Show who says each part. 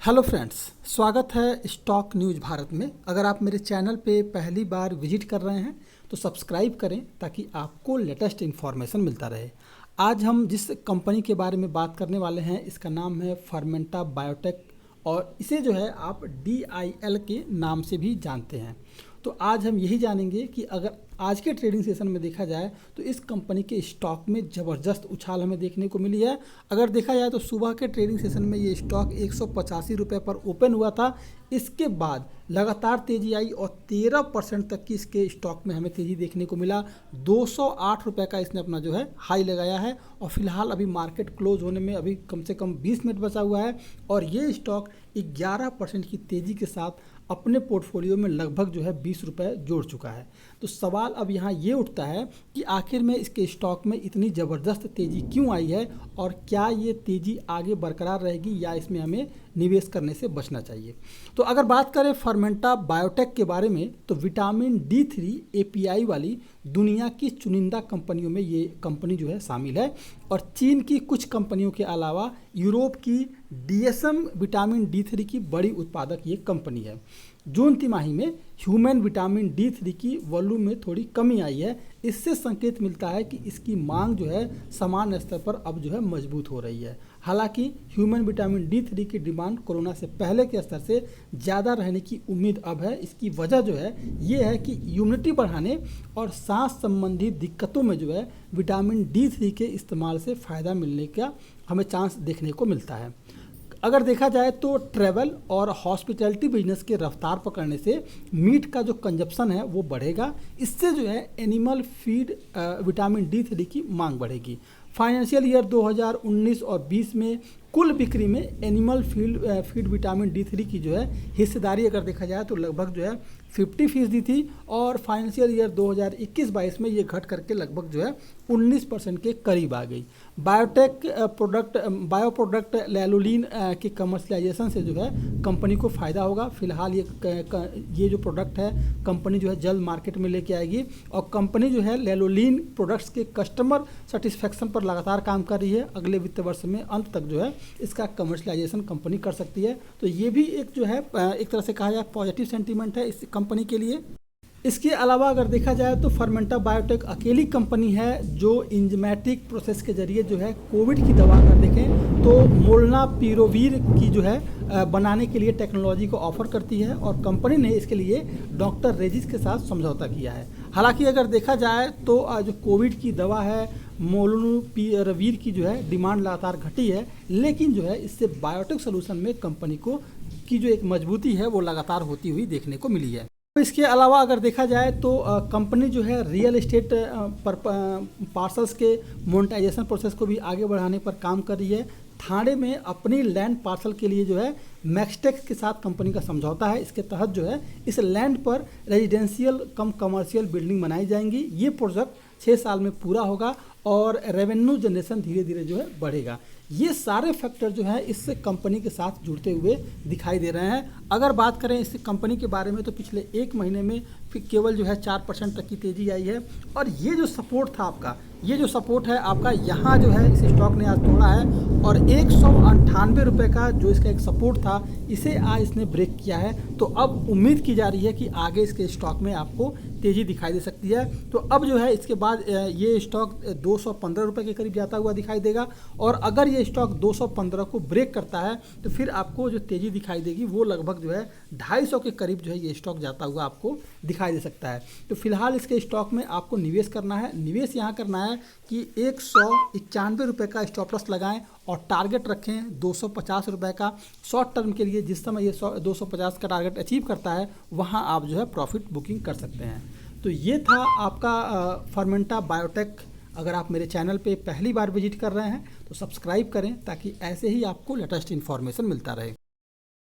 Speaker 1: Hello friends, स्वागत है stock news Bharat में। अगर आप मेरे चैनल पे पहली बार विजिट कर रहे हैं तो सब्सक्राइब करें ताकि आपको लेटेस्ट इन्फॉर्मेशन मिलता रहे। आज हम जिस कंपनी के बारे में बात करने वाले हैं इसका नाम है फर्मेंटा बायोटेक और इसे जो है आप DIL के नाम से भी जानते हैं। तो आज हम यही जानेंगे कि अगर आज के ट्रेडिंग सेशन में देखा जाए तो इस कंपनी के स्टॉक में ज़बरदस्त उछाल हमें देखने को मिली है। अगर देखा जाए तो सुबह के ट्रेडिंग सेशन में ये स्टॉक 185 रुपये पर ओपन हुआ था। इसके बाद लगातार तेज़ी आई और 13% तक की इसके स्टॉक में हमें तेज़ी देखने को मिला। 208 रुपये का इसने अपना जो है हाई लगाया है और फिलहाल अभी मार्केट क्लोज होने में अभी कम से कम 20 मिनट बचा हुआ है और ये स्टॉक 11% की तेज़ी के साथ अपने पोर्टफोलियो में लगभग जो है 20 रुपये जोड़ चुका है। तो सवाल अब यहाँ ये उठता है कि आखिर में इसके स्टॉक में इतनी ज़बरदस्त तेज़ी क्यों आई है और क्या ये तेज़ी आगे बरकरार रहेगी या इसमें हमें निवेश करने से बचना चाहिए। तो अगर बात करें फर्मेंटा बायोटेक के बारे में तो विटामिन D3 API वाली दुनिया की चुनिंदा कंपनियों में ये कंपनी जो है शामिल है और चीन की कुछ कंपनियों के अलावा यूरोप की DSM विटामिन D3 की बड़ी उत्पादक ये कंपनी है। जून तिमाही में ह्यूमन विटामिन D3 की वॉल्यूम में थोड़ी कमी आई है। इससे संकेत मिलता है कि इसकी मांग जो है समान स्तर पर अब जो है मजबूत हो रही है। हालांकि ह्यूमन विटामिन D3 की डिमांड कोरोना से पहले के स्तर से ज़्यादा रहने की उम्मीद अब है। इसकी वजह जो है ये है कि इम्यूनिटी बढ़ाने और सांस संबंधी दिक्कतों में जो है विटामिन D3 के इस्तेमाल से फ़ायदा मिलने का हमें चांस देखने को मिलता है। अगर देखा जाए तो ट्रैवल और हॉस्पिटैलिटी बिजनेस के रफ्तार पकड़ने से मीट का जो कंजप्शन है वो बढ़ेगा। इससे जो है एनिमल फीड विटामिन D3 की मांग बढ़ेगी। फाइनेंशियल ईयर 2019 और 20 में कुल बिक्री में एनिमल फीड विटामिन D3 की जो है हिस्सेदारी अगर देखा जाए तो लगभग जो है 50% थी और फाइनेंशियल ईयर 2021-22 में ये घट करके लगभग जो है 19% के करीब आ गई। बायो प्रोडक्ट लैलुलिन के कमर्शलाइजेशन से जो है कंपनी को फ़ायदा होगा। फिलहाल ये जो प्रोडक्ट है कंपनी जो है जल्द मार्केट में लेके आएगी और कंपनी जो है लैलुलिन प्रोडक्ट्स के कस्टमर सेटिस्फेक्शन पर लगातार काम कर रही है। अगले वित्त वर्ष में अंत तक जो है इसका कमर्शलाइजेशन कंपनी कर सकती है। तो ये भी एक जो है एक तरह से कहा जाए पॉजिटिव सेंटीमेंट है इस कंपनी के लिए। इसके अलावा अगर देखा जाए तो फर्मेंटा बायोटेक अकेली कंपनी है जो इंजमेटिक प्रोसेस के जरिए जो है कोविड की दवा अगर देखें तो मोलनुपिरेविर की जो है बनाने के लिए टेक्नोलॉजी को ऑफर करती है और कंपनी ने इसके लिए डॉक्टर रेजिस के साथ समझौता किया है। हालांकि अगर देखा जाए तो जो कोविड की दवा है मोलनुपिरेविर की जो है डिमांड लगातार घटी है, लेकिन जो है इससे बायोटेक सोल्यूशन में कंपनी की जो एक मजबूती है वो लगातार होती हुई देखने को मिली है। इसके अलावा अगर देखा जाए तो कंपनी जो है रियल एस्टेट पार्सल्स के मोनेटाइजेशन प्रोसेस को भी आगे बढ़ाने पर काम कर रही है। थाने में अपनी लैंड पार्सल के लिए जो है मैक्सटेक्स के साथ कंपनी का समझौता है। इसके तहत जो है इस लैंड पर रेजिडेंशियल कम कमर्शियल बिल्डिंग बनाई जाएंगी। ये प्रोजेक्ट 6 साल में पूरा होगा और रेवेन्यू जनरेशन धीरे धीरे जो है बढ़ेगा। ये सारे फैक्टर जो है इस कंपनी के साथ जुड़ते हुए दिखाई दे रहे हैं। अगर बात करें इस कंपनी के बारे में तो पिछले 1 महीने में केवल जो है 4% तक की तेज़ी आई है और ये जो सपोर्ट था आपका, ये जो सपोर्ट है आपका यहाँ जो है इस स्टॉक ने आज तोड़ा है और 198 रुपये का जो इसका एक सपोर्ट था इसे आज इसने ब्रेक किया है। तो अब उम्मीद की जा रही है कि आगे इसके स्टॉक में आपको तेज़ी दिखाई दे सकती है। तो अब जो है इसके बाद ये स्टॉक 215 रुपये के करीब जाता हुआ दिखाई देगा और अगर ये स्टॉक 215 को ब्रेक करता है तो फिर आपको जो तेज़ी दिखाई देगी वो लगभग जो है 250 के करीब जो है ये स्टॉक जाता हुआ आपको दिखाई दे सकता है। तो फिलहाल इसके स्टॉक में आपको निवेश करना है। निवेश यहाँ करना है कि 191 रुपये का स्टॉप लॉस लगाएं और टारगेट रखें 250 रुपये का शॉर्ट टर्म के लिए। जिस समय ये 250 का टारगेट अचीव करता है वहाँ आप जो है प्रॉफिट बुकिंग कर सकते हैं। तो ये था आपका फर्मेंटा बायोटेक। अगर आप मेरे चैनल पे पहली बार विजिट कर रहे हैं तो सब्सक्राइब करें ताकि ऐसे ही आपको लेटेस्ट इन्फॉर्मेशन मिलता रहे।